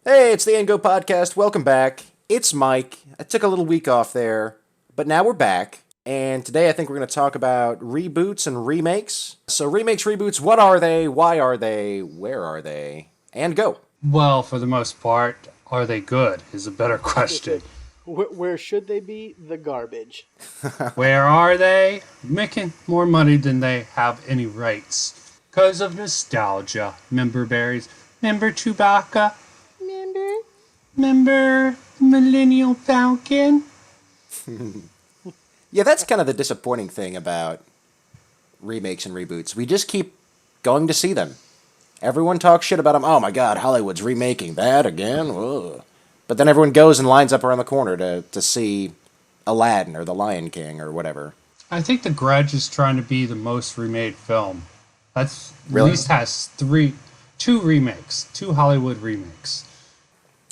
Hey, it's the And Go podcast. Welcome back. It's Mike. I took a little week off there, but now we're back. And today I think we're going to talk about reboots and remakes. So, remakes, reboots, what are they? Why are they? Where are they? And go. Well, for the most part, are they good is a better question. Where should they be? The garbage. Where are they? Making more money than they have any rights. Because of nostalgia. Member berries. Member Chewbacca. Member Millennial Falcon. Yeah, that's kind of the disappointing thing about remakes and reboots. We just keep going to see them. Everyone talks shit about them. Oh my god, Hollywood's remaking that again? Ugh. But then everyone goes and lines up around the corner to see Aladdin or The Lion King or whatever. I think The Grudge is trying to be the most remade film. That's Really? At least has two Hollywood remakes.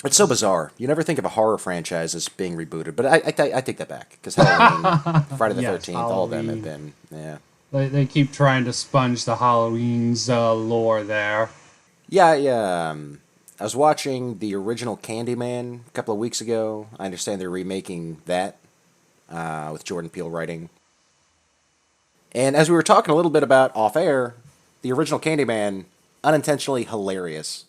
It's so bizarre. You never think of a horror franchise as being rebooted, but I take that back. Because Halloween, Friday the Yes, 13th, all of them have Halloween. been, yeah. They keep trying to sponge the Halloween's lore there. Yeah, I was watching the original Candyman a couple of weeks ago. I understand they're remaking that with Jordan Peele writing. And as we were talking a little bit about off air, the original Candyman, unintentionally hilarious.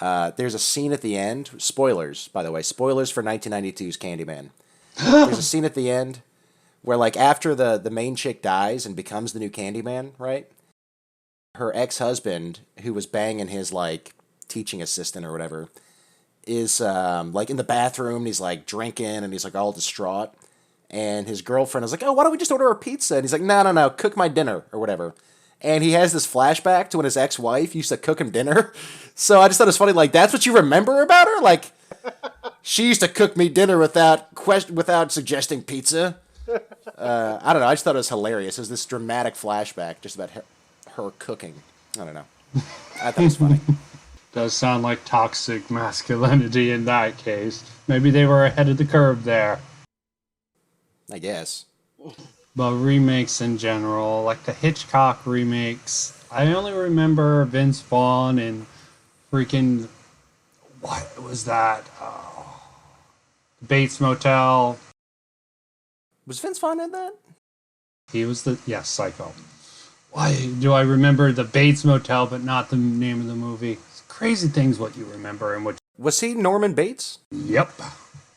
There's a scene at the end, spoilers, by the way, spoilers for 1992's Candyman. There's a scene at the end where, like, after the main chick dies and becomes the new Candyman, right? Her ex-husband, who was banging his, like, teaching assistant or whatever, is, like, in the bathroom, and he's, like, drinking, and he's, like, all distraught. And his girlfriend is like, oh, why don't we just order a pizza? And he's like, no, cook my dinner, or whatever. And he has this flashback to when his ex-wife used to cook him dinner. So I just thought it was funny, like, that's what you remember about her? Like, she used to cook me dinner without suggesting pizza. I don't know, I just thought it was hilarious. It was this dramatic flashback just about her cooking. I don't know. I thought it was funny. Does sound like toxic masculinity in that case. Maybe they were ahead of the curve there. I guess. But remakes in general, like the Hitchcock remakes, I only remember Vince Vaughn and freaking, what was that? Bates Motel. Was Vince Vaughn in that? He was yes, Psycho. Why do I remember the Bates Motel but not the name of the movie? It's crazy things what you remember and what. Was he Norman Bates? Yep.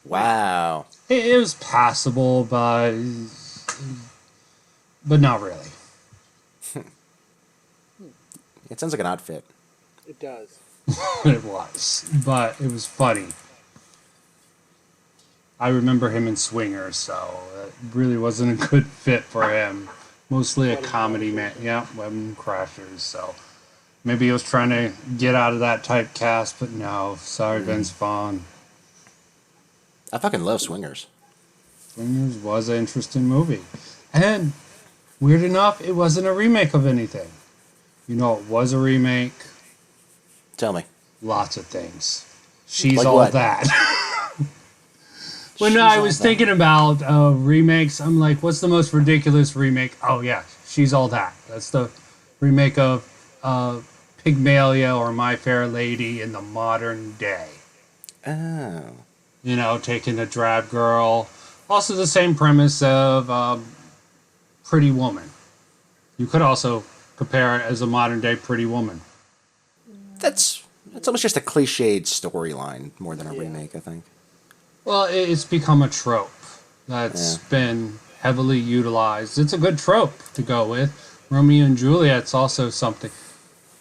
Wow. It was passable, but not really. It sounds like an odd fit. It does. It was, but it was funny. I remember him in Swingers, so it really wasn't a good fit for him. Mostly a comedy man. Yeah, Wedding Crashers, so maybe he was trying to get out of that typecast, but no. Sorry, Vince Vaughn. I fucking love Swingers. Swingers was an interesting movie. And, weird enough, it wasn't a remake of anything. You know, it was a remake. Tell me. Lots of things. She's Like all what? that. When She's I All was That. thinking about remakes, I'm like, what's the most ridiculous remake? Oh, yeah, She's All That. That's the remake of Pygmalion or My Fair Lady in the modern day. Oh. You know, taking a drab girl. Also the same premise of Pretty Woman. You could also compare it as a modern day Pretty Woman. It's almost just a cliched storyline more than a remake, I think. Well, it's become a trope that's been heavily utilized. It's a good trope to go with. Romeo and Juliet's also something.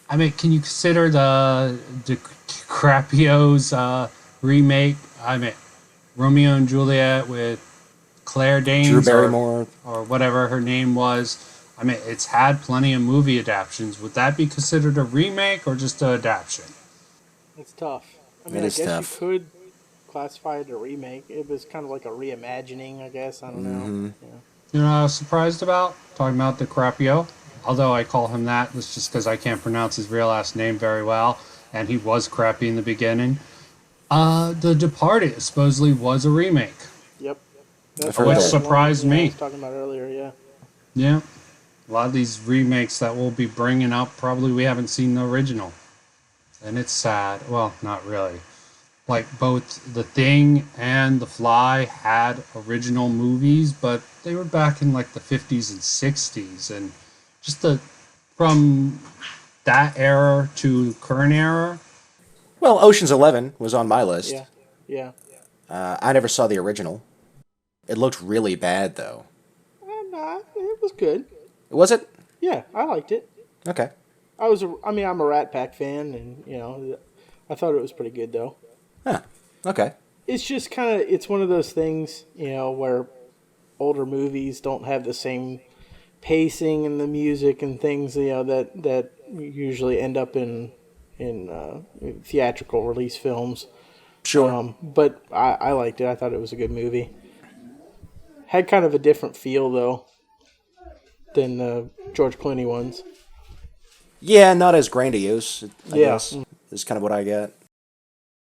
I mean, can you consider the DiCaprio's remake? I mean, Romeo and Juliet with Claire Danes Drew Barrymore. or whatever her name was. I mean, it's had plenty of movie adaptations. Would that be considered a remake or just an adaptation? It's tough. I mean, It I is guess tough. you could classify it a remake. It was kind of like a reimagining, I guess. I don't know. Yeah. You know what I was surprised about? Talking about DiCaprio. Although I call him that, it's just because I can't pronounce his real last name very well. And he was crappy in the beginning. The Departed supposedly was a remake. Yep. I've heard Which that. surprised I me. was talking about earlier, yeah. Yeah. A lot of these remakes that we'll be bringing up, probably we haven't seen the original. And it's sad. Well, not really. like both The Thing and The Fly had original movies, but they were back in like the 50s and 60s, and just the from that era to current era. Well, Ocean's 11 was on my list. Yeah, yeah. I never saw the original. It looked really bad, though. Nah, it was good. Was it? Yeah, I liked it. Okay. I'm a Rat Pack fan, and I thought it was pretty good though. Huh. Okay. It's just it's one of those things, where older movies don't have the same pacing and the music and things, that usually end up in theatrical release films. Sure. But I liked it. I thought it was a good movie. Had kind of a different feel though than the George Clooney ones. Yeah, not as grandiose, I Yeah. guess, is kind of what I get.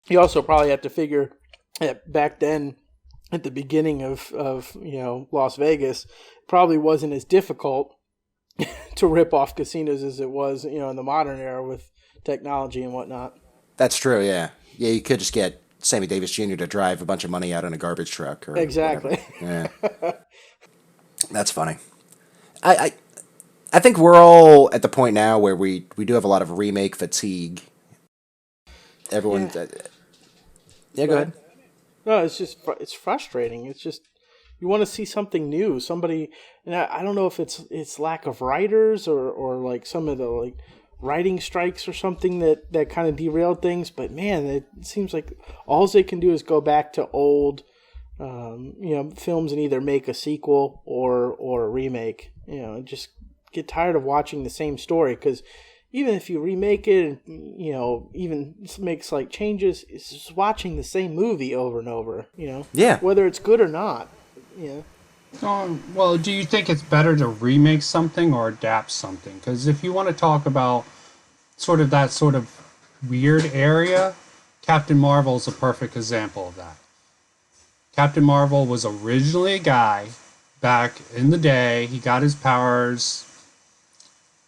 You also probably have to figure that back then, at the beginning of Las Vegas, probably wasn't as difficult to rip off casinos as it was in the modern era with technology and whatnot. That's true, yeah. Yeah, you could just get Sammy Davis Jr. to drive a bunch of money out in a garbage truck or Exactly. whatever. Yeah. That's funny. I think we're all at the point now where we do have a lot of remake fatigue. Everyone... Yeah, go ahead. No, it's frustrating. It's just you want to see something new. Somebody, and I don't know if it's lack of writers or like some of the like writing strikes or something that kind of derailed things. But man, it seems like all they can do is go back to old, films and either make a sequel or a remake. Just get tired of watching the same story because. Even if you remake it and, even make slight changes, it's just watching the same movie over and over, Yeah. Whether it's good or not, Well, do you think it's better to remake something or adapt something? Because if you want to talk about that sort of weird area, Captain Marvel is a perfect example of that. Captain Marvel was originally a guy back in the day. He got his powers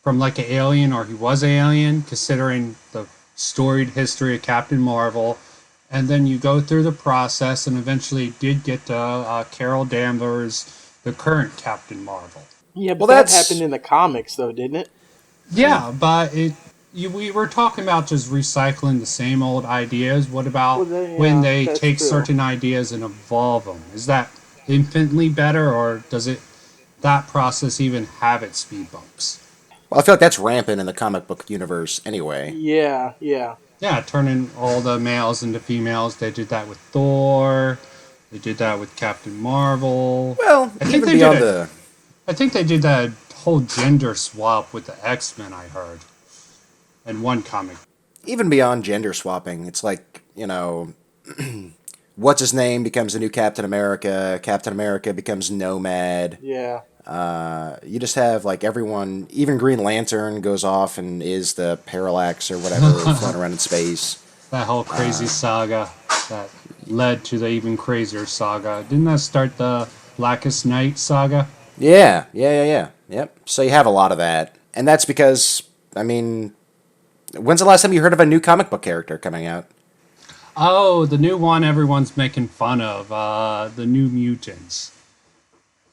from like an alien, or he was alien, considering the storied history of Captain Marvel. And then you go through the process and eventually did get to Carol Danvers, the current Captain Marvel. Yeah, but Well, that that's... happened in the comics, though, didn't it? Yeah, but we were talking about just recycling the same old ideas. What about when they take true. certain ideas and evolve them? Is that infinitely better, or does that process even have its speed bumps? Well, I feel like that's rampant in the comic book universe anyway. Yeah. Yeah, turning all the males into females. They did that with Thor. They did that with Captain Marvel. Well, even beyond the... I think they did that whole gender swap with the X-Men, I heard, in one comic. Even beyond gender swapping, it's like, what's his name becomes the new Captain America. Captain America becomes Nomad. Yeah. You just have like everyone, even Green Lantern goes off and is the Parallax or whatever, floating around in space. That whole crazy saga that led to the even crazier saga. Didn't that start the Blackest Night saga? Yeah. Yep. So you have a lot of that. And that's because, when's the last time you heard of a new comic book character coming out? Oh, the new one everyone's making fun of, the New Mutants.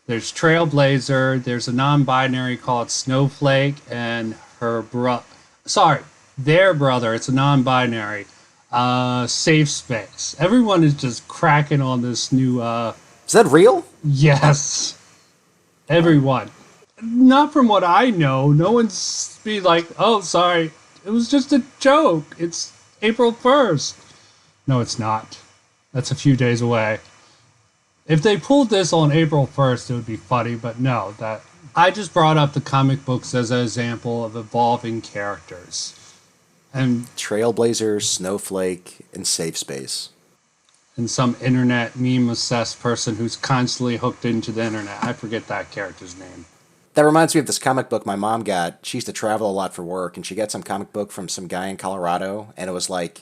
There's Trailblazer, there's a non-binary called Snowflake, and their brother, it's a non-binary, Safe Space. Everyone is just cracking on this new, Is that real? Yes. Everyone. Not from what I know. No one's be like, oh, sorry, it was just a joke. It's April 1st. No, it's not. That's a few days away. If they pulled this on April 1st, it would be funny, but no. I just brought up the comic books as an example of evolving characters. And Trailblazer, Snowflake, and Safe Space. And some internet meme-obsessed person who's constantly hooked into the internet. I forget that character's name. That reminds me of this comic book my mom got. She used to travel a lot for work, and she got some comic book from some guy in Colorado, and it was like,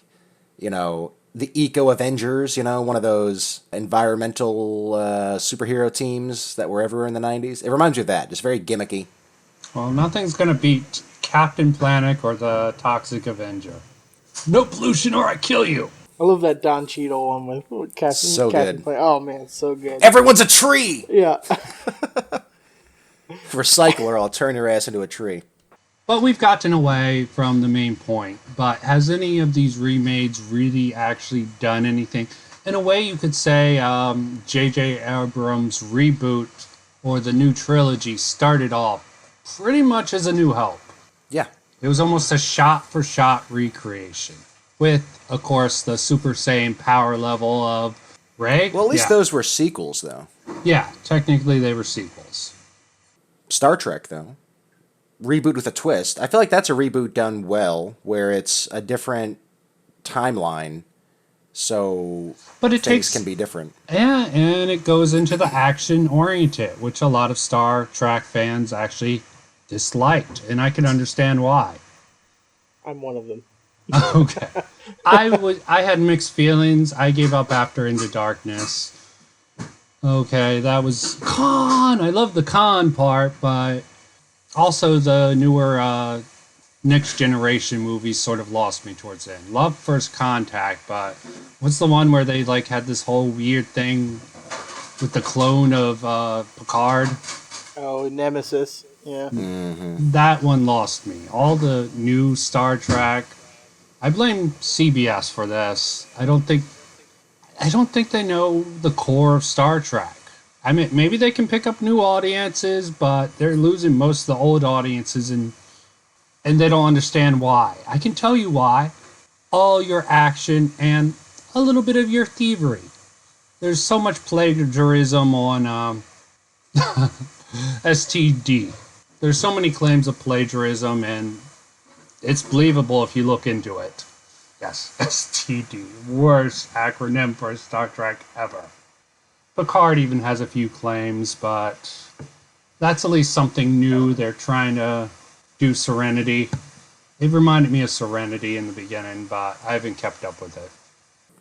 the Eco Avengers, one of those environmental superhero teams that were everywhere in the 90s. It reminds me of that. Just very gimmicky. Well, nothing's going to beat Captain Planet or the Toxic Avenger. No pollution or I kill you. I love that Don Cheadle one with Captain. So Captain good. Play. Oh man, it's so good. Everyone's a tree! Yeah. Recycle or I'll turn your ass into a tree. But we've gotten away from the main point. But has any of these remakes really actually done anything? In a way, you could say J.J. Abrams' Reboot or the new trilogy started off pretty much as A New Hope. Yeah. It was almost a shot-for-shot recreation. With, of course, the Super Saiyan power level of Rey. Well, at least those were sequels, though. Yeah, technically they were sequels. Star Trek, though. Reboot with a twist. I feel like that's a reboot done well, where it's a different timeline, so but it things can be different. Yeah, and it goes into the action-oriented, which a lot of Star Trek fans actually disliked, and I can understand why. I'm one of them. Okay. I had mixed feelings. I gave up after Into Darkness. Okay, that was Khan. I love the Khan part, but also the newer Next Generation movies sort of lost me towards the end. Love First Contact, but what's the one where they like had this whole weird thing with the clone of Picard? Oh, Nemesis. Yeah. Mm-hmm. That one lost me. All the new Star Trek, I blame CBS for this. I don't think they know the core of Star Trek. I mean, maybe they can pick up new audiences, but they're losing most of the old audiences, and they don't understand why. I can tell you why. All your action and a little bit of your thievery. There's so much plagiarism on STD. There's so many claims of plagiarism, and it's believable if you look into it. Yes, STD. Worst acronym for a Star Trek ever. Picard even has a few claims, but that's at least something new. They're trying to do Serenity. It reminded me of Serenity in the beginning, but I haven't kept up with it.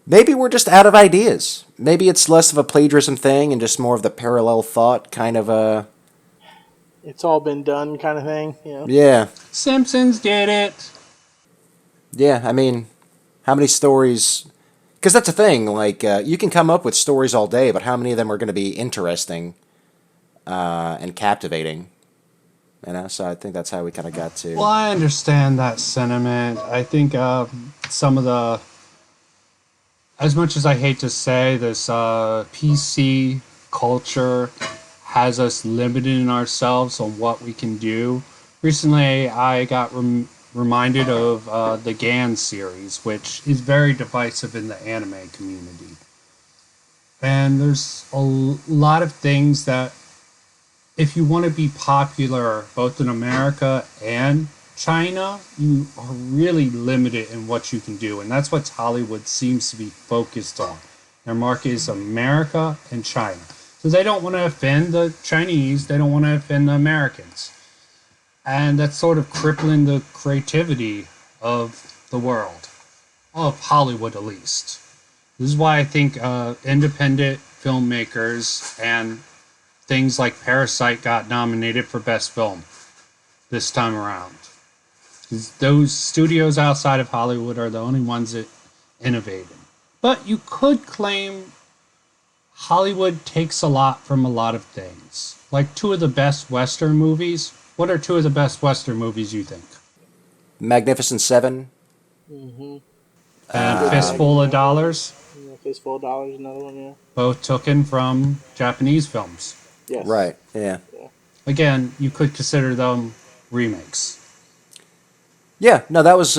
Maybe we're just out of ideas. Maybe it's less of a plagiarism thing and just more of the parallel thought kind of a... It's all been done kind of thing. Yeah. Simpsons did it. Yeah, I mean, how many stories... Because that's the thing, like, you can come up with stories all day, but how many of them are going to be interesting and captivating? You know, so I think that's how we kind of got to... Well, I understand that sentiment. I think some of the... As much as I hate to say this, PC culture has us limiting ourselves on what we can do. Recently, I got reminded of the GAN series, which is very divisive in the anime community. And there's a lot of things that, if you want to be popular both in America and China, you are really limited in what you can do. And that's what Hollywood seems to be focused on. Their market is America and China. So they don't want to offend the Chinese, they don't want to offend the Americans. And that's sort of crippling the creativity of the world, of Hollywood at least. This is why I think independent filmmakers and things like Parasite got nominated for Best Film this time around. Those studios outside of Hollywood are the only ones that innovated. But you could claim Hollywood takes a lot from a lot of things. Like two of the best Western movies. What are two of the best Western movies you think? Magnificent Seven. Mm-hmm. And Fistful of Dollars. Yeah, Fistful of Dollars, another one, yeah. Both taken from Japanese films. Yes. Right, yeah. Again, you could consider them remakes. Yeah, no, that was...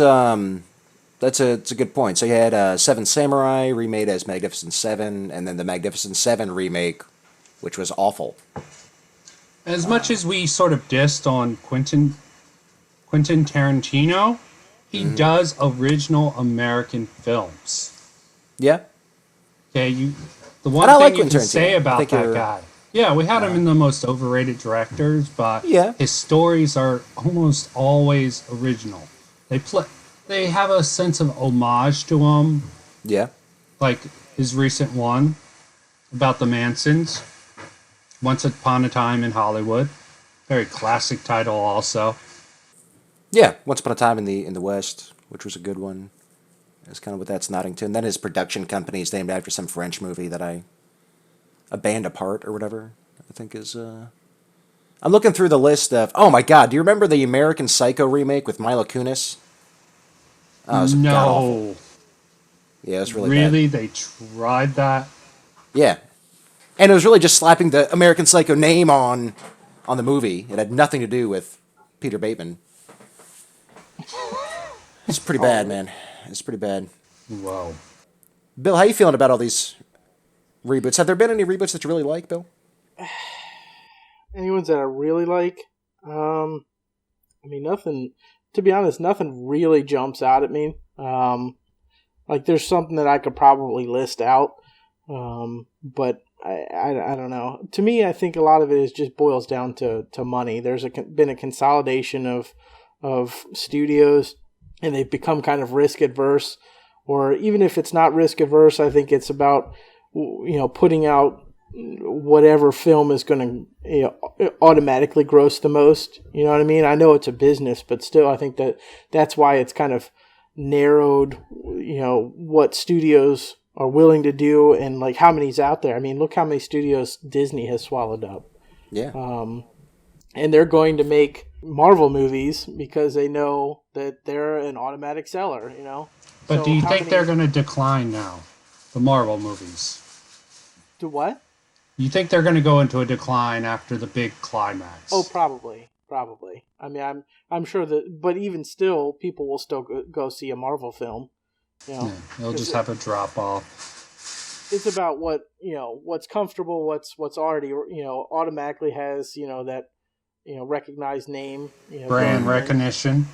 it's a good point. So you had Seven Samurai remade as Magnificent Seven, and then the Magnificent Seven remake, which was awful. As much as we sort of dissed on Quentin Tarantino, he does original American films. Yeah. Okay, the one thing like you can Quentin say Tarantino. about that guy. Yeah, we had him in the most overrated directors, but his stories are almost always original. They have a sense of homage to them. Yeah. Like his recent one about the Mansons, Once Upon a Time in Hollywood. Very classic title also. Yeah, Once Upon a Time in the West, which was a good one. That's kind of what that's nodding to. And then his production company is named after some French movie that A Band Apart or whatever, I think is... I'm looking through the list of... Oh my god, do you remember the American Psycho remake with Mila Kunis? Oh, it was god-awful. Yeah, it was really bad. Really? They tried that? Yeah. And it was really just slapping the American Psycho name on the movie. It had nothing to do with Peter Bateman. It's pretty bad, man. It's pretty bad. Wow. Bill, how you feeling about all these reboots? Have there been any reboots that you really like, Bill? Any ones that I really like? I mean, nothing... To be honest, nothing really jumps out at me. Like, there's something that I could probably list out. But I don't know. To me, I think a lot of it is just boils down to money. There's been a consolidation of studios, and they've become kind of risk adverse. Or even if it's not risk adverse, I think it's about, putting out whatever film is going to automatically gross the most. You know what I mean? I know it's a business, but still, I think that's why it's kind of narrowed, what studios are willing to do and like how many's out there. I mean, look how many studios Disney has swallowed up. Yeah. And they're going to make Marvel movies because they know that they're an automatic seller, But do you think they're going to decline now, the Marvel movies? Do what? You think they're going to go into a decline after the big climax? Oh, probably. I mean, I'm sure that, but even still, people will still go see a Marvel film. Yeah, they'll just have a drop off. It's about what's comfortable, what's already automatically has that recognized name, brand recognition.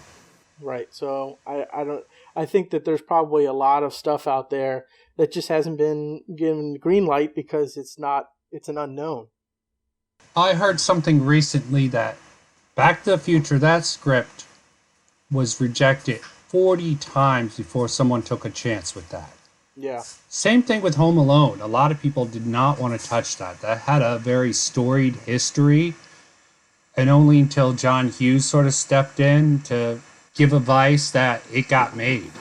Right. So I think that there's probably a lot of stuff out there that just hasn't been given the green light because it's an unknown. I heard something recently that Back to the Future, that script was rejected 40 times before someone took a chance with that. Yeah. Same thing with Home Alone. A lot of people did not want to touch that. That had a very storied history, and only until John Hughes sort of stepped in to give advice that it got made.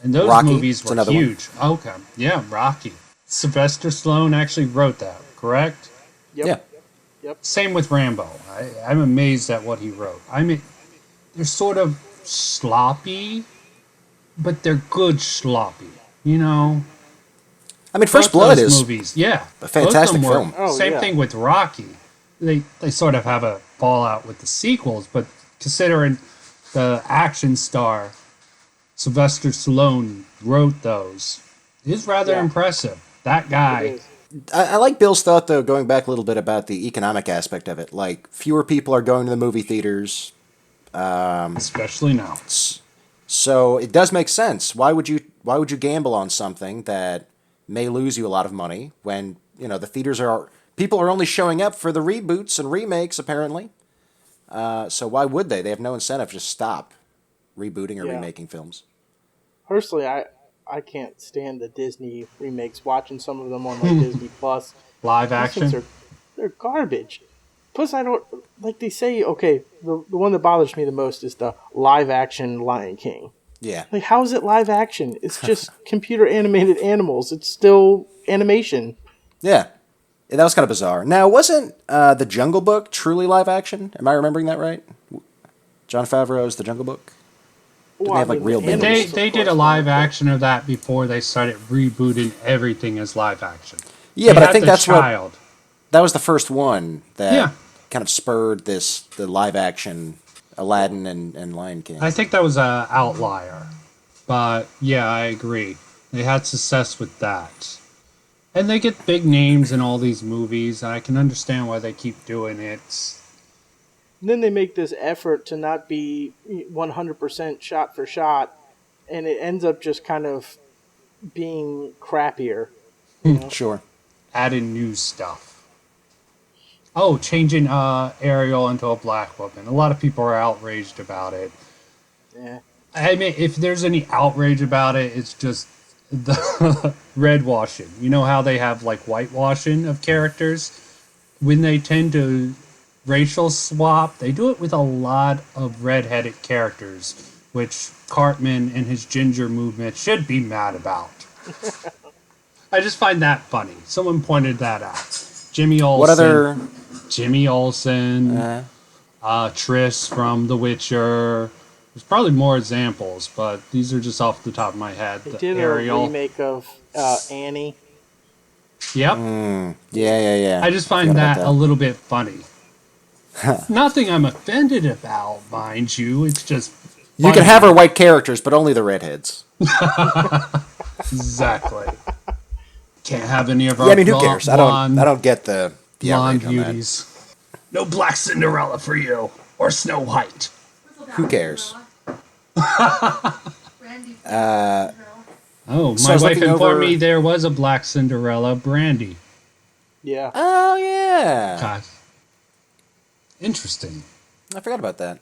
And those Rocky. movies were huge. One. Okay. Yeah, Rocky. Sylvester Stallone actually wrote that, correct? Yep. Yeah. Yep. Same with Rambo. I'm amazed at what he wrote. I mean, they're sort of sloppy, but they're good sloppy. I mean, First Blood is movies. Yeah, a fantastic film. Same thing with Rocky. They sort of have a fallout with the sequels, but considering the action star Sylvester Stallone wrote those, is rather impressive. That guy. I like Bill's thought, though, going back a little bit about the economic aspect of it. Like, fewer people are going to the movie theaters. Especially now. So it does make sense. Why would you gamble on something that may lose you a lot of money when, the theaters people are only showing up for the reboots and remakes, apparently. So why would they? They have no incentive to stop rebooting or remaking films. Personally, I can't stand the Disney remakes. Watching some of them on Disney Plus, live action, they're garbage. Plus, I don't like they say. Okay, the one that bothers me the most is the live action Lion King. Yeah, like how is it live action? It's just computer animated animals. It's still animation. Yeah, that was kind of bizarre. Now, wasn't the Jungle Book truly live action? Am I remembering that right? Jon Favreau's The Jungle Book. Well, they have like real animals? They did a live action of that before they started rebooting everything as live action. Yeah, but I think that's what that was the first one that kind of spurred the live action Aladdin and Lion King. I think that was an outlier, but yeah, I agree. They had success with that, and they get big names in all these movies. I can understand why they keep doing it. And then they make this effort to not be 100% shot for shot, and it ends up just kind of being crappier. Sure. Adding new stuff. Oh, changing Ariel into a black woman. A lot of people are outraged about it. Yeah. I mean, if there's any outrage about it, it's just the red washing. You know how they have like whitewashing of characters? When they tend to racial swap, they do it with a lot of red-headed characters which Cartman and his ginger movement should be mad about. I just find that funny. Someone pointed that out. Jimmy Olsen. What other? Jimmy Olsen, Triss from The Witcher. There's probably more examples, but these are just off the top of my head. They did Ariel. a remake of Annie. Yep. Yeah. I just find that a little bit funny. Nothing I'm offended about, mind you. It's just you funny. can have her white characters, but only the redheads. Exactly. Can't have any of our Yeah, I mean, who cares? I don't get the blonde outrage on that. beauties. No Black Cinderella for you, or Snow White. Who cares? Oh, So I my was wife looking informed over- me there was a Black Cinderella, Brandy. Yeah. Oh yeah, God. Interesting. I forgot about that.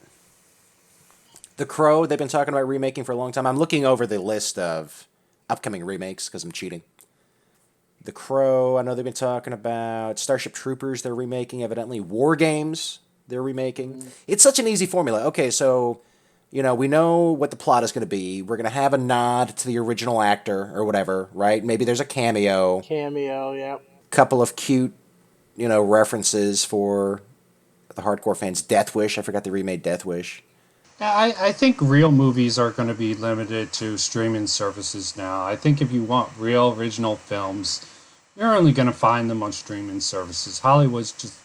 The Crow. They've been talking about remaking for a long time. I'm looking over the list of upcoming remakes because I'm cheating. The Crow, I know they've been talking about. Starship Troopers, they're remaking. Evidently, War Games, they're remaking. It's such an easy formula. Okay, so, we know what the plot is going to be. We're going to have a nod to the original actor or whatever, right? Maybe there's a cameo. Yeah. Couple of cute, references for the hardcore fans. Death Wish, I forgot they remade Death Wish. I think real movies are going to be limited to streaming services now. I think if you want real original films, you're only going to find them on streaming services. Hollywood's just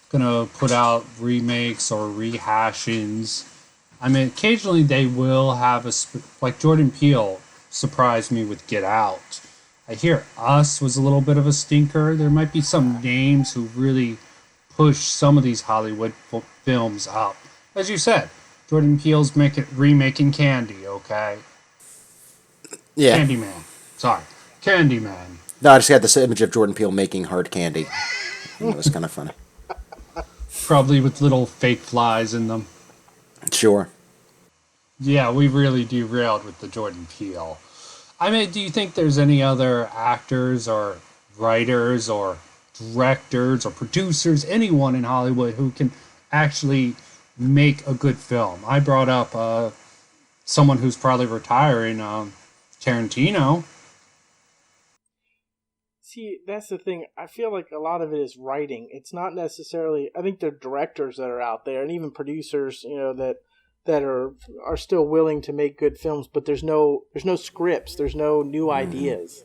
going to put out remakes or rehashings. I mean, occasionally they will have like Jordan Peele surprised me with Get Out. I hear Us was a little bit of a stinker. There might be some names who really push some of these Hollywood films up. As you said, Jordan Peele's remaking Candy, okay? Yeah. Candyman. Sorry. Candyman. No, I just had this image of Jordan Peele making hard candy. It was kind of funny. Probably with little fake flies in them. Sure. Yeah, we really derailed with the Jordan Peele. I mean, do you think there's any other actors or writers or directors or producers, anyone in Hollywood who can actually make a good film? I brought up someone who's probably retiring, Tarantino. See, that's the thing. I feel like a lot of it is writing. It's not necessarily. I think there are directors that are out there, and even producers, that are still willing to make good films. But there's no scripts. There's no new ideas.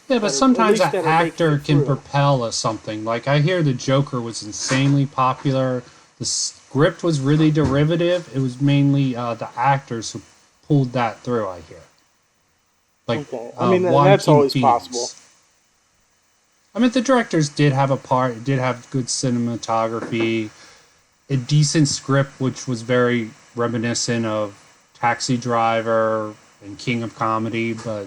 Yeah, but sometimes an actor can propel something. Like, I hear the Joker was insanely popular. The script was really derivative. It was mainly the actors who pulled that through, I hear. Like, okay. I mean, that's always possible. I mean, the directors did have a part, did have good cinematography, a decent script, which was very reminiscent of Taxi Driver and King of Comedy, but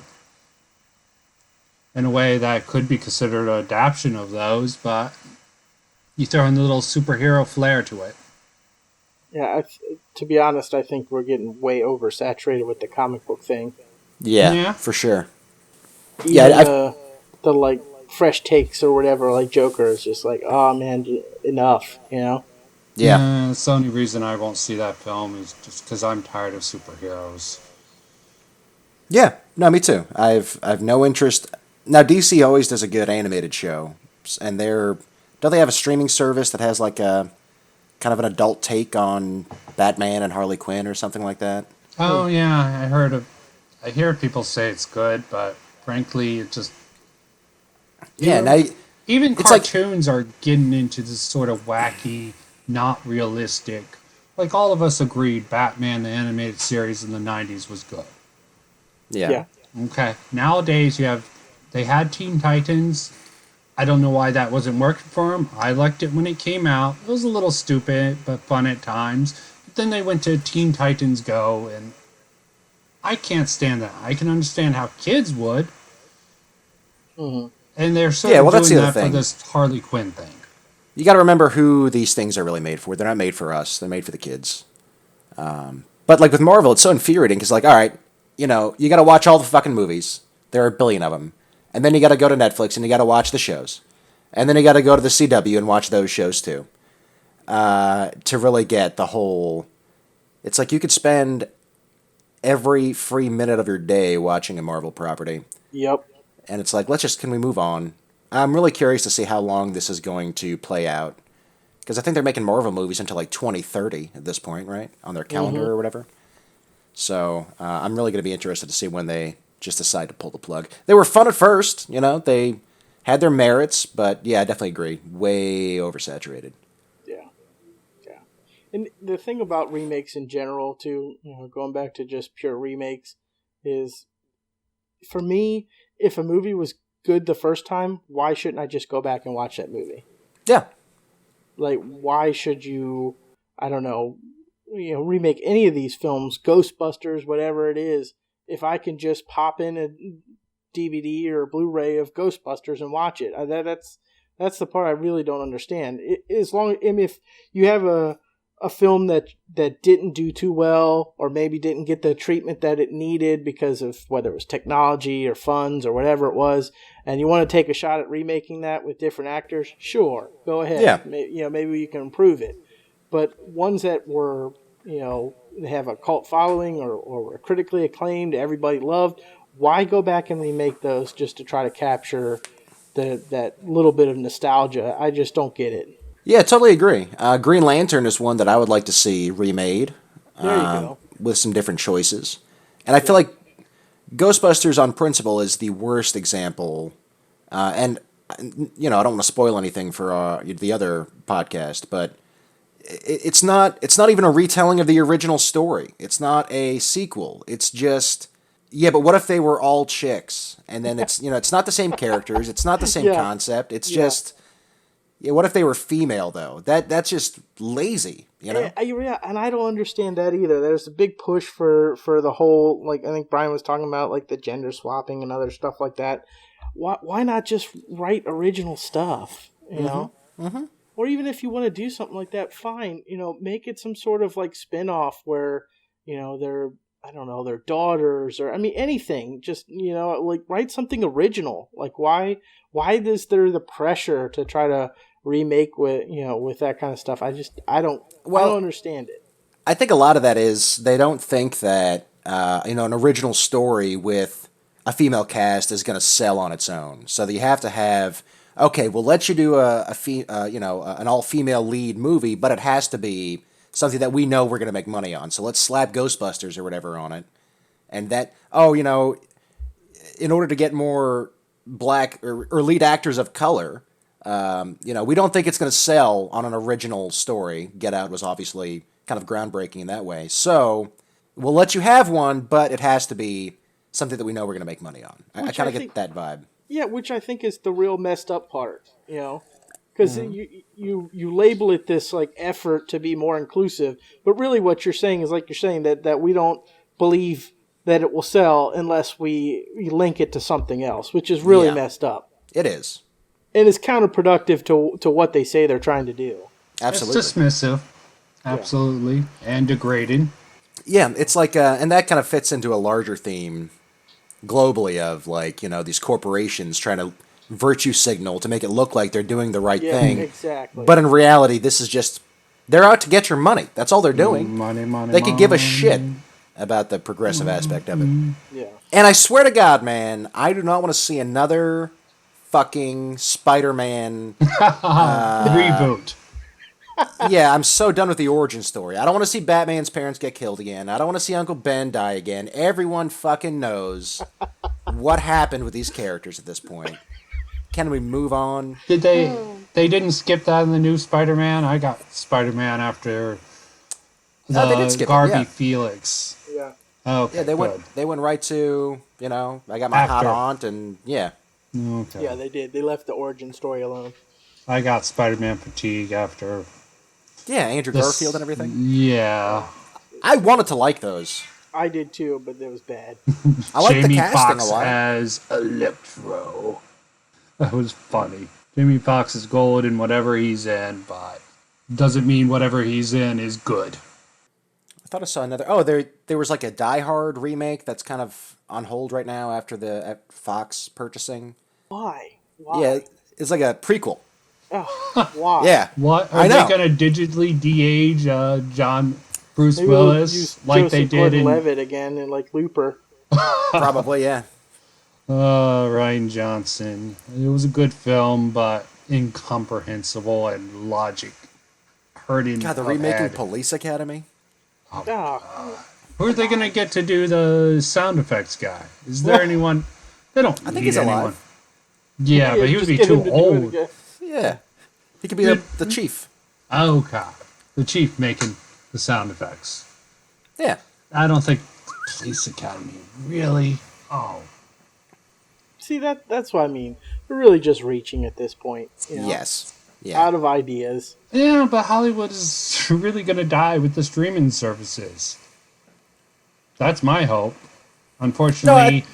in a way that could be considered an adaptation of those, but you throw in a little superhero flair to it. Yeah, to be honest, I think we're getting way oversaturated with the comic book thing. Yeah. For sure. Even the like fresh takes or whatever, like Joker, is just like, oh man, enough, Yeah. That's the only reason I won't see that film is just because I'm tired of superheroes. Yeah. No, me too. I've no interest. Now DC always does a good animated show, and don't they have a streaming service that has like a kind of an adult take on Batman and Harley Quinn or something like that? Oh yeah, I hear people say it's good, but frankly, it just even cartoons are getting into this sort of wacky, not realistic. Like all of us agreed, Batman the animated series in the '90s was good. Yeah. Okay. Nowadays, they had Teen Titans. I don't know why that wasn't working for them. I liked it when it came out. It was a little stupid, but fun at times. But then they went to Teen Titans Go, and I can't stand that. I can understand how kids would. Mm-hmm. And they're sort of that's doing the other that for thing. this Harley Quinn thing. You got to remember who these things are really made for. They're not made for us. They're made for the kids. But like with Marvel, it's so infuriating because like, all right, you got to watch all the fucking movies. There are a billion of them. And then you got to go to Netflix and you got to watch the shows. And then you got to go to the CW and watch those shows too. To really get the whole It's like you could spend every free minute of your day watching a Marvel property. Yep. And it's like, can we move on? I'm really curious to see how long this is going to play out. Because I think they're making Marvel movies until like 2030 at this point, right? On their calendar or whatever. So I'm really going to be interested to see when they just decide to pull the plug. They were fun at first, they had their merits, but yeah, I definitely agree. Way oversaturated. Yeah. Yeah. And the thing about remakes in general, too, going back to just pure remakes, is for me, if a movie was good the first time, why shouldn't I just go back and watch that movie? Yeah. Like, why should you, I don't know, remake any of these films, Ghostbusters, whatever it is, if I can just pop in a DVD or a Blu-ray of Ghostbusters and watch it? That's the part I really don't understand. If you have a film that didn't do too well, or maybe didn't get the treatment that it needed because of whether it was technology or funds or whatever it was, and you want to take a shot at remaking that with different actors, sure, go ahead. Yeah. Maybe you can improve it. But ones that were, they have a cult following or were critically acclaimed, everybody loved, why go back and remake those just to try to capture that little bit of nostalgia? I just don't get it. Yeah, totally agree. Green Lantern is one that I would like to see remade. There you go. With some different choices. And I feel like Ghostbusters on principle is the worst example. And, I don't want to spoil anything for the other podcast, but it's not even a retelling of the original story. It's not a sequel. It's just, but what if they were all chicks? And then it's not the same characters. It's not the same concept. It's just... Yeah, what if they were female, though? That's just lazy, Yeah, and I don't understand that either. There's a big push for the whole, like, I think Brian was talking about, like, the gender swapping and other stuff like that. Why not just write original stuff, you know? Mm-hmm. Or even if you want to do something like that, fine. Make it some sort of, like, spin-off where, they're, I don't know, their daughters, or, I mean, anything. Just, like, write something original. Like, why is there the pressure to try to remake with that kind of stuff? I don't understand it. I think a lot of that is they don't think that an original story with a female cast is going to sell on its own. So that you have to have, okay, we'll let you do an all female lead movie, but it has to be something that we know we're going to make money on. So let's slap Ghostbusters or whatever on it, and that in order to get more black or lead actors of color. We don't think it's going to sell on an original story. Get Out was obviously kind of groundbreaking in that way. So we'll let you have one, but it has to be something that we know we're going to make money on. I kind of get that vibe. Yeah, which I think is the real messed up part, because you label it this like effort to be more inclusive, but really what you're saying is, like you're saying, that we don't believe that it will sell unless we link it to something else, which is really messed up. It is. And it's counterproductive to what they say they're trying to do. Absolutely. It's dismissive. Absolutely. Yeah. And degrading. Yeah, it's like, and that kind of fits into a larger theme globally of, like, these corporations trying to virtue signal to make it look like they're doing the right thing. Exactly. But in reality, this is just, they're out to get your money. That's all they're doing. Money, they could give a shit about the progressive aspect of it. Yeah. And I swear to God, man, I do not want to see another fucking Spider-Man reboot. Yeah, I'm so done with the origin story. I don't want to see Batman's parents get killed again. I don't want to see Uncle Ben die again. Everyone fucking knows what happened with these characters at this point. Can we move on? Did they didn't skip that in the new Spider-Man? I got Spider-Man after they did skip Garby it, yeah. Yeah. Felix. Okay, yeah, they went right to, I got my hot aunt, and yeah. Okay. Yeah, they did. They left the origin story alone. I got Spider-Man fatigue after. Yeah, Andrew Garfield and everything. Yeah. I wanted to like those. I did too, but it was bad. I like the Jamie casting Foxx a lot. as Electro. That was funny. Jamie Foxx is gold in whatever he's in, but doesn't mean whatever he's in is good. I thought I saw another. Oh, there was like a Die Hard remake that's kind of on hold right now after the Fox purchasing. Why? Yeah, it's like a prequel. Oh, why? Yeah. What? Are I know. they going to digitally de-age John Bruce Maybe we'll Willis, use like Joseph they did in Gordon-Levitt again in like Looper. Probably, yeah. Ryan Johnson. It was a good film, but incomprehensible and logic hurting God, they're of remaking head. Police Academy? Oh, Who are they going to get to do the sound effects guy? Is there anyone? They don't I think need he's anyone. alive. Yeah, but he would just be get him too to do it old. again. Yeah. He could be Dude. the chief. Okay. The chief making the sound effects. Yeah. I don't think Police Academy really. Oh. See, that's what I mean. They're really just reaching at this point. Yes. Yeah. Out of ideas. Yeah, but Hollywood is really going to die with the streaming services. That's my hope. Unfortunately,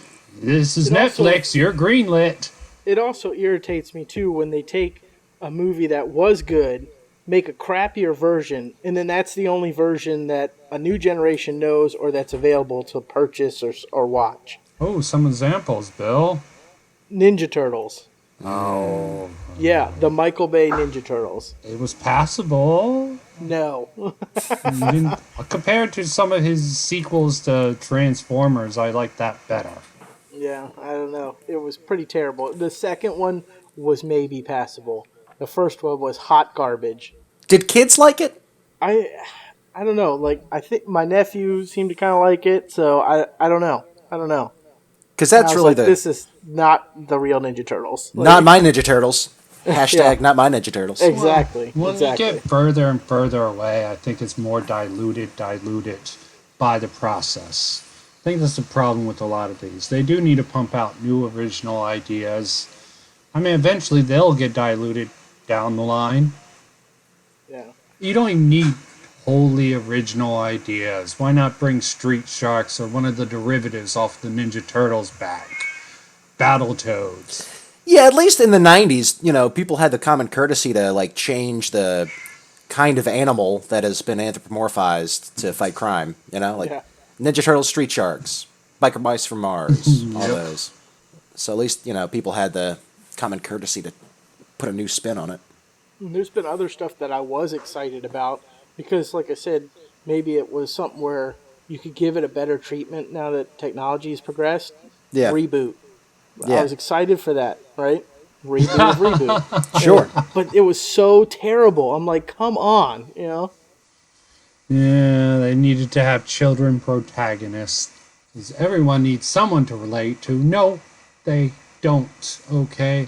this is It also- Netflix. You're greenlit. It also irritates me too when they take a movie that was good, make a crappier version, and then that's the only version that a new generation knows or that's available to purchase or watch. Oh, some examples, Bill. Ninja Turtles. Oh. Yeah, the Michael Bay Ninja Turtles. It was passable. No. Compared to some of his sequels to Transformers, I like that better. Yeah, I don't know. It was pretty terrible. The second one was maybe passable. The first one was hot garbage. Did kids like it? I don't know. Like, I think my nephew seemed to kind of like it, so I don't know. I don't know. Because that's really like, this is not the real Ninja Turtles. Like, not my Ninja Turtles. Hashtag Yeah. not my Ninja Turtles. Exactly. When exactly. you get further and further away, I think it's more diluted by the process. I think that's the problem with a lot of these. They do need to pump out new original ideas. I mean, eventually they'll get diluted down the line. Yeah. You don't even need wholly original ideas. Why not bring Street Sharks or one of the derivatives off the Ninja Turtles back? Battletoads. Yeah, at least in the 90s, people had the common courtesy to, like, change the kind of animal that has been anthropomorphized to fight crime, Like Yeah. Ninja Turtles, Street Sharks, Biker Mice from Mars, all Yep. those. So at least, people had the common courtesy to put a new spin on it. There's been other stuff that I was excited about because, like I said, maybe it was something where you could give it a better treatment now that technology has progressed. Yeah. Reboot. Yeah. I was excited for that, right? Reboot of Reboot. Sure. But it was so terrible. I'm like, come on, Yeah, they needed to have children protagonists. 'Cause everyone needs someone to relate to. No, they don't, okay?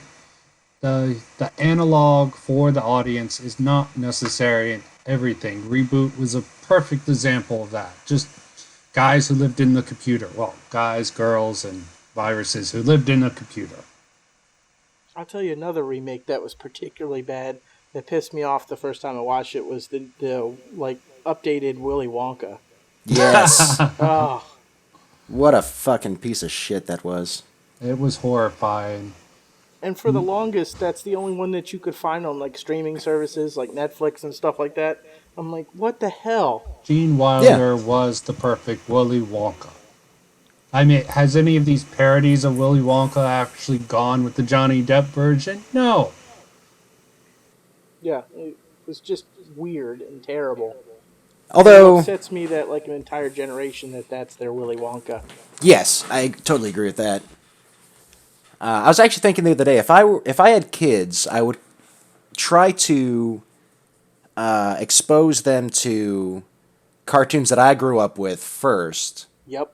The analog for the audience is not necessary in everything. Reboot was a perfect example of that. Just guys who lived in the computer. Well, guys, girls, and viruses who lived in a computer. I'll tell you another remake that was particularly bad that pissed me off the first time I watched it was the updated Willy Wonka. Yes. Oh, What a fucking piece of shit that was. It was horrifying. and for the longest, that's the only one that you could find on like streaming services like Netflix and stuff like that. I'm like, what the hell? Gene Wilder was the perfect Willy Wonka. I mean, has any of these parodies of Willy Wonka actually gone with the Johnny Depp version? No. Yeah, it was just weird and terrible. Although, It upsets me that like an entire generation that's their Willy Wonka. yes, I totally agree with that. I was actually thinking the other day, if I had kids, I would try to expose them to cartoons that I grew up with first, Yep.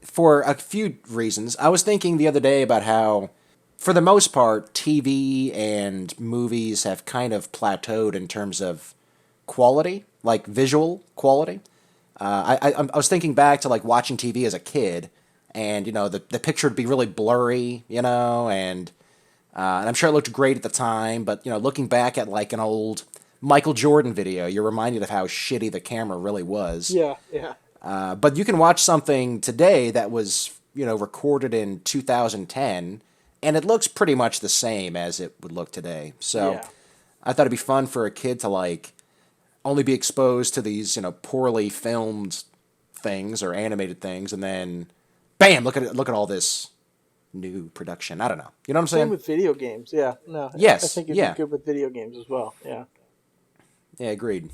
for a few reasons. I was thinking the other day about how, for the most part, TV and movies have kind of plateaued in terms of quality, like visual quality. I was thinking back to like watching TV as a kid, and the picture would be really blurry, and I'm sure it looked great at the time, but looking back at like an old Michael Jordan video, you're reminded of how shitty the camera really was. Yeah, yeah. But you can watch something today that was, recorded in 2010, and it looks pretty much the same as it would look today. So Yeah. I thought it'd be fun for a kid to, like, only be exposed to these, poorly filmed things or animated things, and then, bam, look at all this new production. I don't know. You know what I'm Same saying? with video games. Yeah, no. Yes, I think it'd yeah. be good with video games as well. Yeah. Yeah, agreed.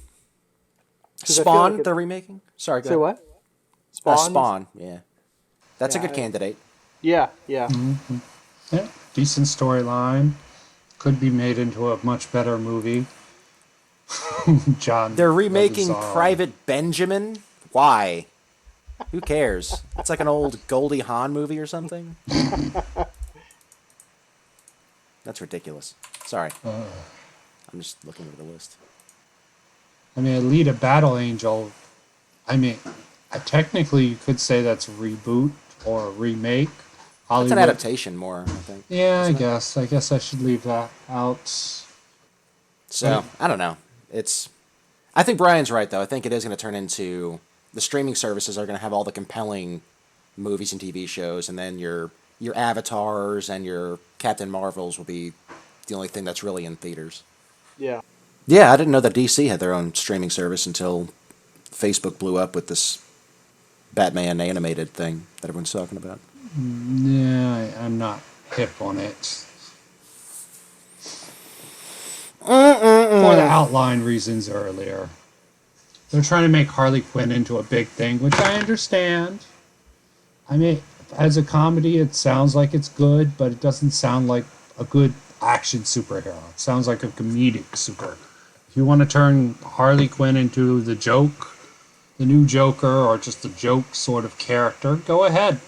'Cause I feel like Spawn, they're remaking? Sorry, go say ahead. what? Spawn. Spawn, yeah. That's a Yeah, good candidate. yeah, yeah. Yeah, decent storyline. Could be made into a much better movie. John They're remaking Leguizamo. Private Benjamin? Why? Who cares? It's like an old Goldie Hawn movie or something. That's ridiculous. Sorry. I'm just looking at the list. I mean, Alita Battle Angel. I mean, technically you could say that's a reboot or a remake. That's an Hollywood. adaptation more, I think. Yeah, I isn't it? guess. I guess I should leave that out. So, I don't know. I think Brian's right, though. I think it is going to turn into... The streaming services are going to have all the compelling movies and TV shows, and then your Avatars and your Captain Marvels will be the only thing that's really in theaters. Yeah. Yeah, I didn't know that DC had their own streaming service until Facebook blew up with this Batman animated thing that everyone's talking about. Yeah, I'm not hip on it. For the outline reasons earlier. They're trying to make Harley Quinn into a big thing, which I understand. I mean, as a comedy, it sounds like it's good, but it doesn't sound like a good action superhero. It sounds like a comedic superhero. If you want to turn Harley Quinn into the joke, the new Joker, or just a joke sort of character, go ahead.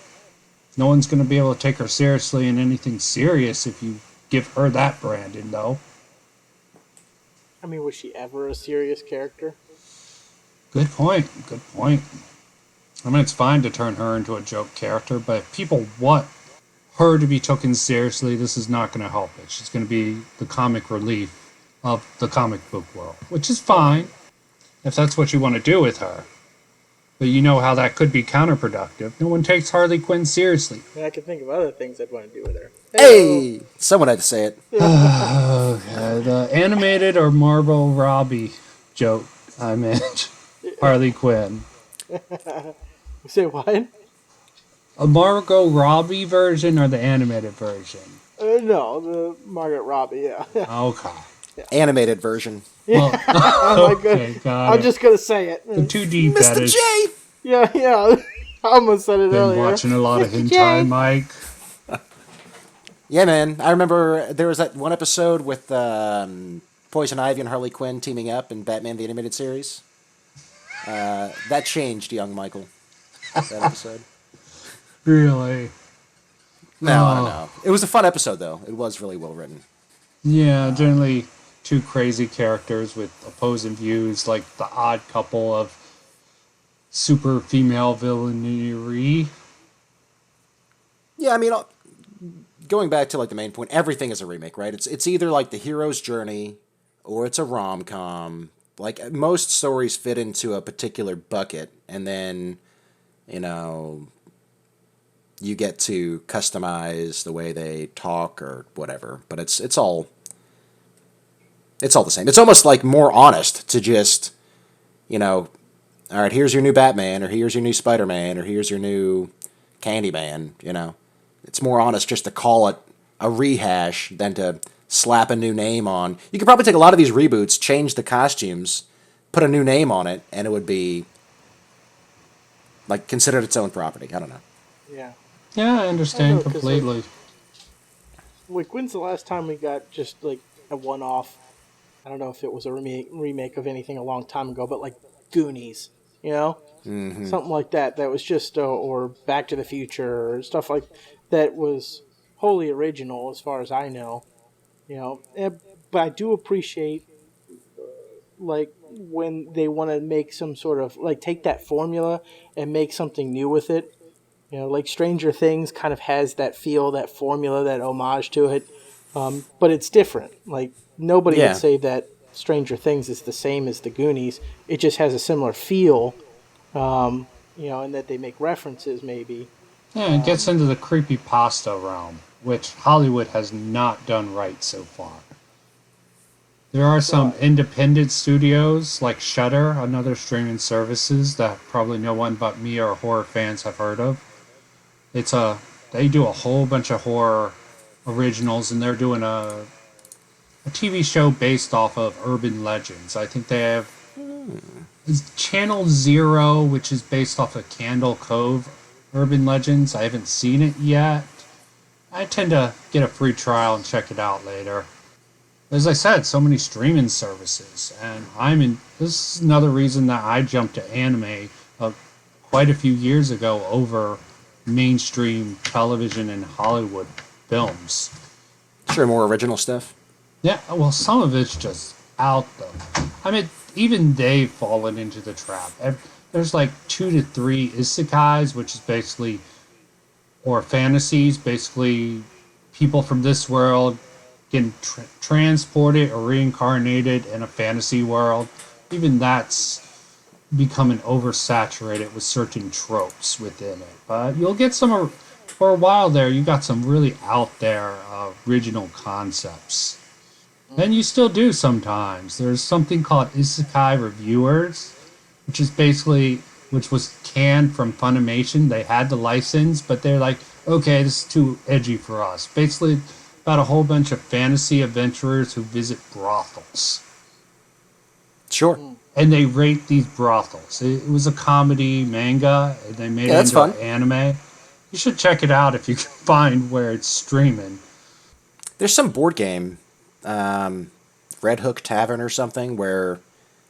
No one's going to be able to take her seriously in anything serious if you give her that branding, though. I mean, was she ever a serious character? Good point. Good point. I mean, it's fine to turn her into a joke character, but if people want her to be taken seriously, this is not going to help it. She's going to be the comic relief of the comic book world, which is fine if that's what you want to do with her. But you know how that could be counterproductive. No one takes Harley Quinn seriously. I mean, I can think of other things I'd want to do with her. Hey! Someone had to say it. Okay, the animated or Margot Robbie joke I meant. Harley Quinn. Say what? A Margot Robbie version or the animated version? No, the Margaret Robbie, yeah. Okay. Animated version. Well, Oh my okay, God. got I'm it. just going to say it. The 2D Mr. fetish. J! Yeah, yeah. I almost said it Been earlier. watching a lot of Mr. hentai, J. Mike. Yeah, man. I remember there was that one episode with Poison Ivy and Harley Quinn teaming up in Batman the Animated Series. That changed young Michael. That episode. Really? No, I don't know. It was a fun episode, though. It was really well written. Yeah, generally two crazy characters with opposing views, like the odd couple of super female villainery. Yeah, I mean, going back to like the main point, everything is a remake, right? It's either like the hero's journey or it's a rom-com. Like most stories fit into a particular bucket, and then you get to customize the way they talk or whatever. But it's all the same. It's almost like more honest to just, all right, here's your new Batman, or here's your new Spider-Man, or here's your new Candyman, It's more honest just to call it a rehash than to slap a new name on. You could probably take a lot of these reboots, change the costumes, put a new name on it, and it would be like considered its own property. I don't know. Yeah. Yeah, I understand I know, 'cause, completely. Like, when's the last time we got just, like, a one-off? I don't know if it was a remake of anything a long time ago, but, like, Goonies, Something like that. That was just, or Back to the Future, or stuff like that was wholly original as far as I know, But I do appreciate, like, when they want to make some sort of, like, take that formula and make something new with it. Like Stranger Things kind of has that feel, that formula, that homage to it. But it's different. Like, nobody would say that Stranger Things is the same as the Goonies. It just has a similar feel, and that they make references maybe. Yeah, it gets into the creepypasta realm, which Hollywood has not done right so far. There are some independent studios like Shudder, another streaming services that probably no one but me or horror fans have heard of. They do a whole bunch of horror originals, and they're doing a TV show based off of urban legends. I think they Channel Zero, which is based off of Candle Cove Urban Legends. I haven't seen it yet. I tend to get a free trial and check it out later. As I said, so many streaming services, and this is another reason that I jumped to anime quite a few years ago over mainstream television and Hollywood films. Sure, more original stuff. Yeah, well, some of it's just out though. I mean, even they've fallen into the trap. There's like 2 to 3 isekais, which is basically, or fantasies, basically people from this world getting transported or reincarnated in a fantasy world. Even that's becoming oversaturated with certain tropes within it. But you'll get some, for a while there, you got some really out there original concepts. And you still do sometimes. There's something called Isekai Reviewers, which was canned from Funimation. They had the license, but they're like, okay, this is too edgy for us. Basically, about a whole bunch of fantasy adventurers who visit brothels. Sure. And they rate these brothels. It was a comedy manga, and they made it into an anime. You should check it out if you can find where it's streaming. There's some board game, Red Hook Tavern or something, where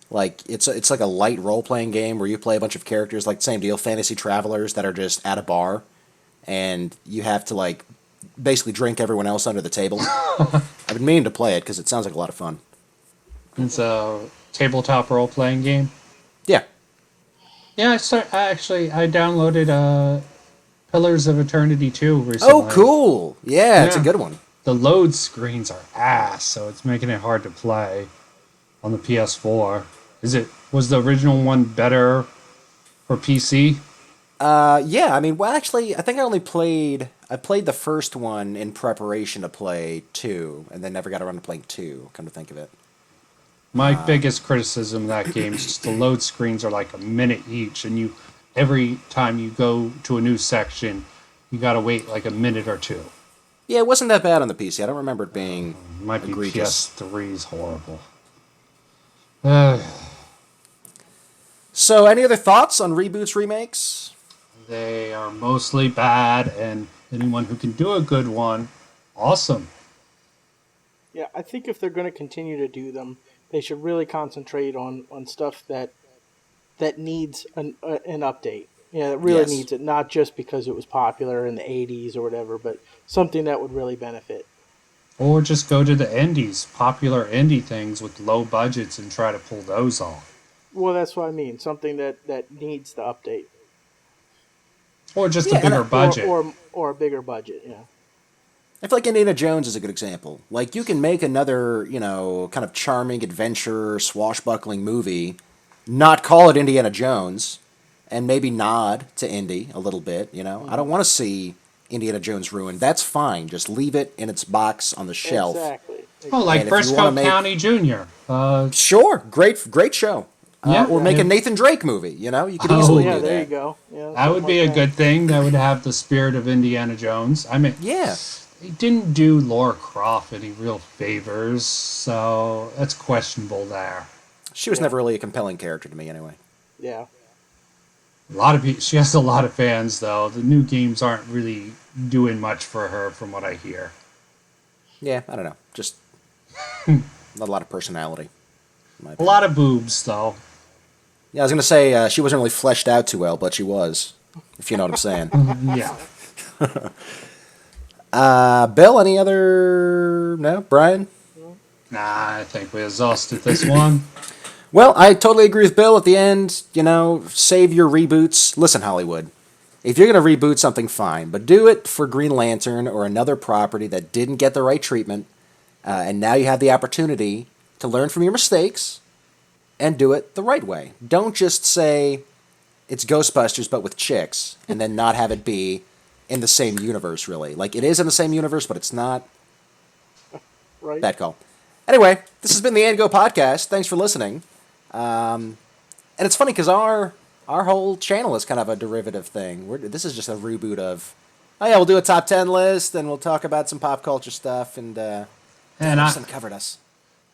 like it's like a light role playing game where you play a bunch of characters, like same deal, fantasy travelers that are just at a bar, and you have to like basically drink everyone else under the table. I've been meaning to play it because it sounds like a lot of fun. It's a tabletop role playing game. Yeah. Yeah, I downloaded Pillars of Eternity 2 recently. Oh, cool! Yeah, it's a good one. The load screens are ass, so it's making it hard to play on the PS4. Was the original one better for PC? Yeah, I mean, well, actually, I think I played the first one in preparation to play 2, and then never got around to playing 2, come to think of it. My biggest criticism of that game is just the load screens are like a minute each, and every time you go to a new section, you gotta wait like a minute or two. Yeah, it wasn't that bad on the PC. I don't remember it being Might be egregious. PS3's horrible. So, any other thoughts on reboots, remakes? They are mostly bad, and anyone who can do a good one, awesome. Yeah, I think if they're going to continue to do them, they should really concentrate on stuff that needs an update. Yeah, it really needs it, not just because it was popular in the 80s or whatever, but something that would really benefit. Or just go to the indies, popular indie things with low budgets, and try to pull those off. Well, that's what I mean. Something that needs the update. Or just a bigger budget. Or a bigger budget, yeah. I feel like Indiana Jones is a good example. Like, you can make another, kind of charming adventure, swashbuckling movie, not call it Indiana Jones, and maybe nod to Indy a little bit, I don't want to see Indiana Jones ruined. That's fine. Just leave it in its box on the shelf. Exactly. Oh, like Briscoe County Jr. Sure. Great show. Or make a Nathan Drake movie, You could easily do that. There you go. Yeah, that would be a good thing. That would have the spirit of Indiana Jones. I mean, yeah. He didn't do Lara Croft any real favors, so that's questionable there. She was never really a compelling character to me, anyway. Yeah. She has a lot of fans, though. The new games aren't really doing much for her, from what I hear. Yeah, I don't know. Just not a lot of personality. A lot of boobs, though. Yeah, I was going to say she wasn't really fleshed out too well, but she was, if you know what I'm saying. Yeah. Bill, any other... No? Brian? Nah, I think we exhausted this one. Well, I totally agree with Bill at the end. Save your reboots. Listen, Hollywood. If you're going to reboot something, fine. But do it for Green Lantern or another property that didn't get the right treatment. And now you have the opportunity to learn from your mistakes and do it the right way. Don't just say it's Ghostbusters but with chicks and then not have it be in the same universe, really. Like, it is in the same universe, but it's not. Right. Bad call. Anyway, this has been the And Go Podcast. Thanks for listening. And it's funny because our whole channel is kind of a derivative thing. This is just a reboot of, we'll do a top 10 list, and we'll talk about some pop culture stuff, and Anderson covered us.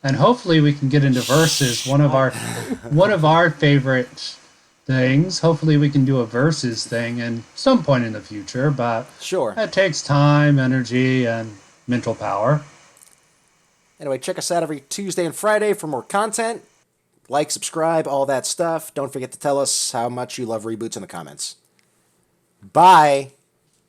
And hopefully we can get into verses, one of our favorite things. Hopefully we can do a versus thing at some point in the future, but Sure. that takes time, energy, and mental power. Anyway, check us out every Tuesday and Friday for more content. Like, subscribe, all that stuff. Don't forget to tell us how much you love Reboots in the comments. Bye.